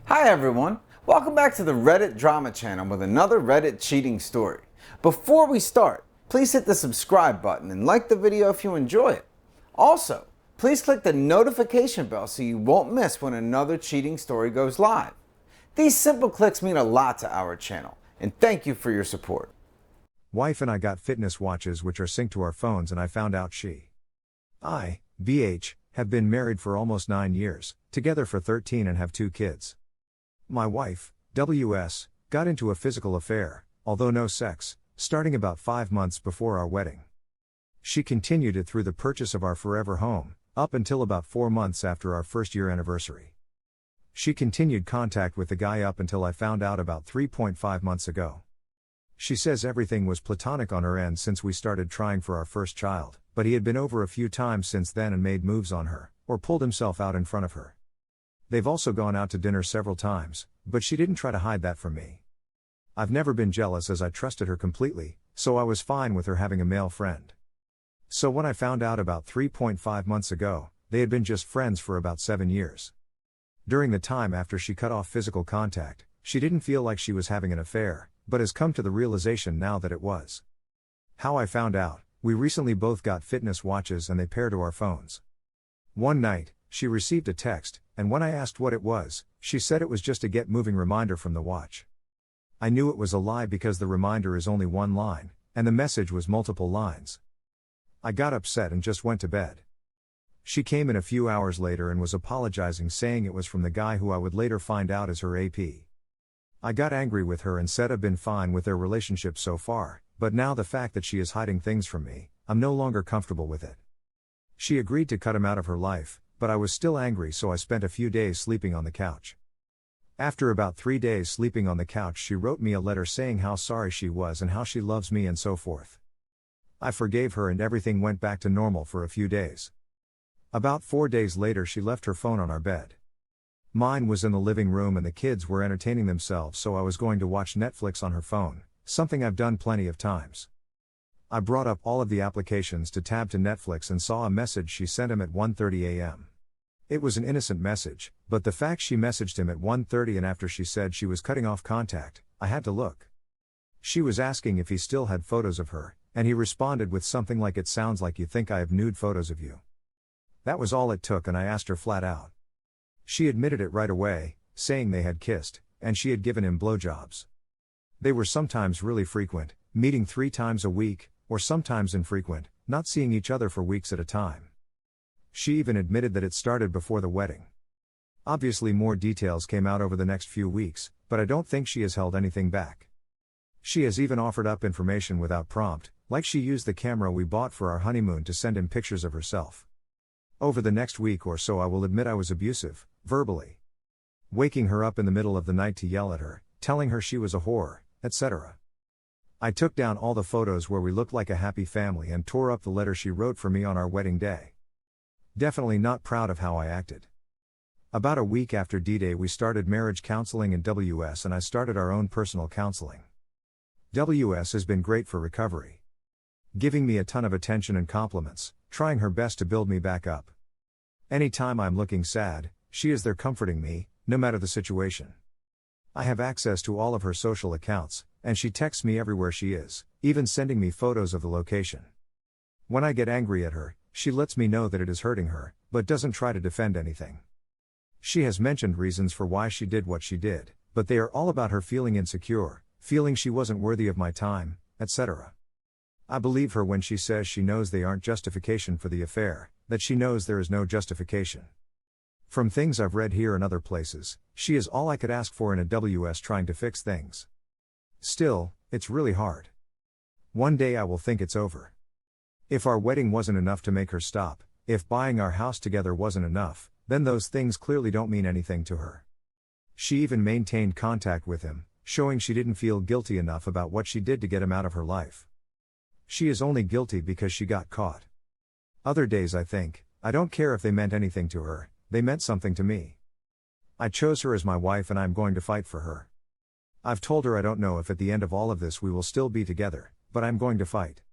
Hi everyone, welcome back to the Reddit drama channel with another Reddit cheating story. Before we start, please hit the subscribe button and like the video if you enjoy it. Also, please click the notification bell so you won't miss when another cheating story goes live. These simple clicks mean a lot to our channel, and thank you for your support. Wife and I got fitness watches which are synced to our phones, and I found out BH, have been married for almost 9 years, together for 13 and have 2 kids. My wife, WS, got into a physical affair, although no sex, starting about 5 months before our wedding. She continued it through the purchase of our forever home, up until about 4 months after our first year anniversary. She continued contact with the guy up until I found out about 3.5 months ago. She says everything was platonic on her end since we started trying for our first child, but he had been over a few times since then and made moves on her, or pulled himself out in front of her. They've also gone out to dinner several times, but she didn't try to hide that from me. I've never been jealous as I trusted her completely, so I was fine with her having a male friend. So when I found out about 3.5 months ago, they had been just friends for about 7 years. During the time after she cut off physical contact, she didn't feel like she was having an affair, but has come to the realization now that it was. How I found out: we recently both got fitness watches and they pair to our phones. One night, she received a text, and when I asked what it was, she said it was just a get moving reminder from the watch. I knew it was a lie because the reminder is only one line, and the message was multiple lines. I got upset and just went to bed. She came in a few hours later and was apologizing, saying it was from the guy who I would later find out is her AP. I got angry with her and said I've been fine with their relationship so far, but now the fact that she is hiding things from me, I'm no longer comfortable with it. She agreed to cut him out of her life, but I was still angry, so I spent a few days sleeping on the couch. After about 3 days sleeping on the couch, she wrote me a letter saying how sorry she was and how she loves me and so forth. I forgave her and everything went back to normal for a few days. About 4 days later, she left her phone on our bed. Mine was in the living room and the kids were entertaining themselves, so I was going to watch Netflix on her phone, something I've done plenty of times. I brought up all of the applications to tab to Netflix and saw a message she sent him at 1:30 a.m. It was an innocent message, but the fact she messaged him at 1:30 and after she said she was cutting off contact, I had to look. She was asking if he still had photos of her, and he responded with something like, "It sounds like you think I have nude photos of you." That was all it took, and I asked her flat out. She admitted it right away, saying they had kissed, and she had given him blowjobs. They were sometimes really frequent, meeting 3 times a week, or sometimes infrequent, not seeing each other for weeks at a time. She even admitted that it started before the wedding. Obviously more details came out over the next few weeks, but I don't think she has held anything back. She has even offered up information without prompt, like she used the camera we bought for our honeymoon to send him pictures of herself. Over the next week or so I will admit I was abusive, verbally. Waking her up in the middle of the night to yell at her, telling her she was a whore, etc. I took down all the photos where we looked like a happy family and tore up the letter she wrote for me on our wedding day. Definitely not proud of how I acted. About a week after D-Day we started marriage counseling in WS and I started our own personal counseling. WS has been great for recovery. Giving me a ton of attention and compliments, trying her best to build me back up. Anytime I'm looking sad, she is there comforting me, no matter the situation. I have access to all of her social accounts, and she texts me everywhere she is, even sending me photos of the location. When I get angry at her, she lets me know that it is hurting her, but doesn't try to defend anything. She has mentioned reasons for why she did what she did, but they are all about her feeling insecure, feeling she wasn't worthy of my time, etc. I believe her when she says she knows they aren't justification for the affair, that she knows there is no justification. From things I've read here and other places, she is all I could ask for in a WS trying to fix things. Still, it's really hard. One day I will think it's over. If our wedding wasn't enough to make her stop, if buying our house together wasn't enough, then those things clearly don't mean anything to her. She even maintained contact with him, showing she didn't feel guilty enough about what she did to get him out of her life. She is only guilty because she got caught. Other days I think, I don't care if they meant anything to her, they meant something to me. I chose her as my wife and I'm going to fight for her. I've told her I don't know if at the end of all of this we will still be together, but I'm going to fight.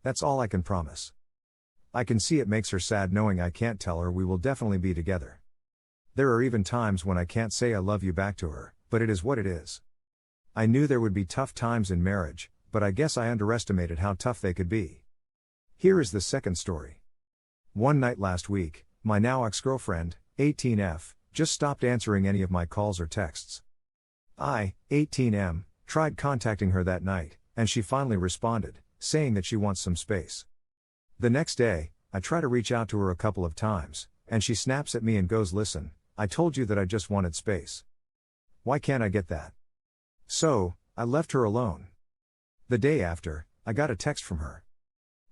That's all I can promise. I can see it makes her sad knowing I can't tell her we will definitely be together. There are even times when I can't say I love you back to her, but it is what it is. I knew there would be tough times in marriage, but I guess I underestimated how tough they could be. Here is the second story. One night last week, my now ex-girlfriend, 18F, just stopped answering any of my calls or texts. I, 18M, tried contacting her that night, and she finally responded, saying that she wants some space. The next day, I try to reach out to her a couple of times, and she snaps at me and goes, "Listen, I told you that I just wanted space. Why can't I get that?" So, I left her alone. The day after, I got a text from her.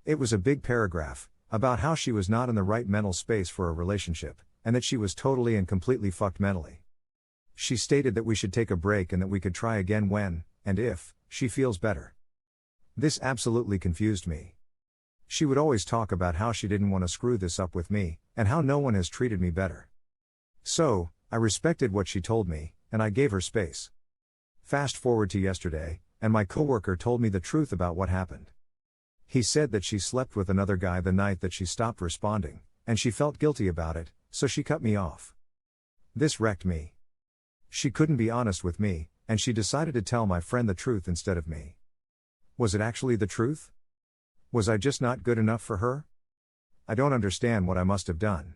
It was a big paragraph, about how she was not in the right mental space for a relationship, and that she was totally and completely fucked mentally. She stated that we should take a break and that we could try again when, and if, she feels better. This absolutely confused me. She would always talk about how she didn't want to screw this up with me, and how no one has treated me better. So, I respected what she told me, and I gave her space. Fast forward to yesterday, and my coworker told me the truth about what happened. He said that she slept with another guy the night that she stopped responding, and she felt guilty about it, so she cut me off. This wrecked me. She couldn't be honest with me, and she decided to tell my friend the truth instead of me. Was it actually the truth? Was I just not good enough for her? I don't understand what I must have done.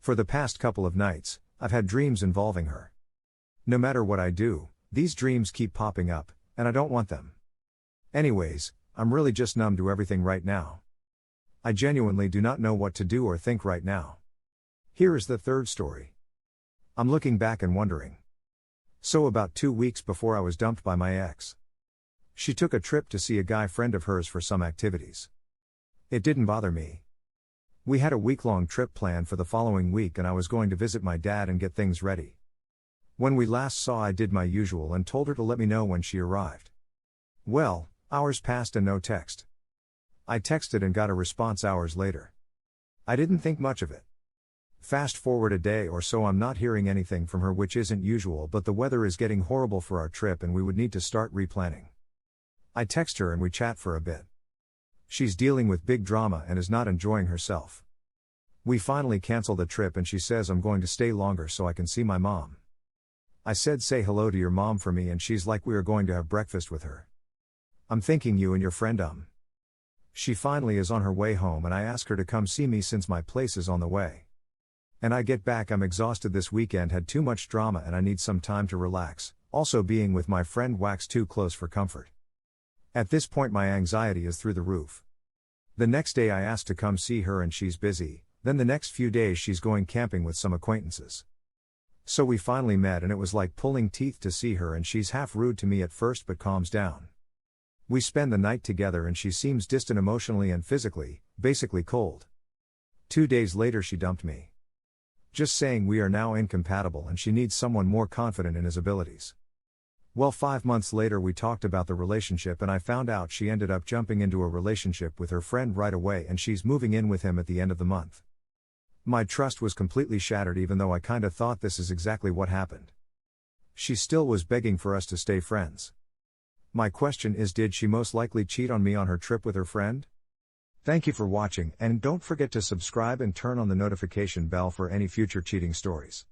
For the past couple of nights, I've had dreams involving her. No matter what I do, these dreams keep popping up, and I don't want them. Anyways, I'm really just numb to everything right now. I genuinely do not know what to do or think right now. Here is the third story. I'm looking back and wondering. So about 2 weeks before I was dumped by my ex, she took a trip to see a guy friend of hers for some activities. It didn't bother me. We had a week-long trip planned for the following week and I was going to visit my dad and get things ready. When we last saw, I did my usual and told her to let me know when she arrived. Well, hours passed and no text. I texted and got a response hours later. I didn't think much of it. Fast forward a day or so, I'm not hearing anything from her, which isn't usual, but the weather is getting horrible for our trip and we would need to start replanning. I text her and we chat for a bit. She's dealing with big drama and is not enjoying herself. We finally cancel the trip and she says I'm going to stay longer so I can see my mom. I said say hello to your mom for me and she's like we are going to have breakfast with her. I'm thinking you and your friend She finally is on her way home and I ask her to come see me since my place is on the way. And I get back, I'm exhausted this weekend, had too much drama and I need some time to relax, also being with my friend waxed too close for comfort. At this point my anxiety is through the roof. The next day I ask to come see her and she's busy, then the next few days she's going camping with some acquaintances. So we finally met and it was like pulling teeth to see her, and she's half rude to me at first but calms down. We spend the night together and she seems distant emotionally and physically, basically cold. 2 days later she dumped me. Just saying we are now incompatible and she needs someone more confident in his abilities. Well, 5 months later we talked about the relationship and I found out she ended up jumping into a relationship with her friend right away and she's moving in with him at the end of the month. My trust was completely shattered, even though I kinda thought this is exactly what happened. She still was begging for us to stay friends. My question is, did she most likely cheat on me on her trip with her friend? Thank you for watching, and don't forget to subscribe and turn on the notification bell for any future cheating stories.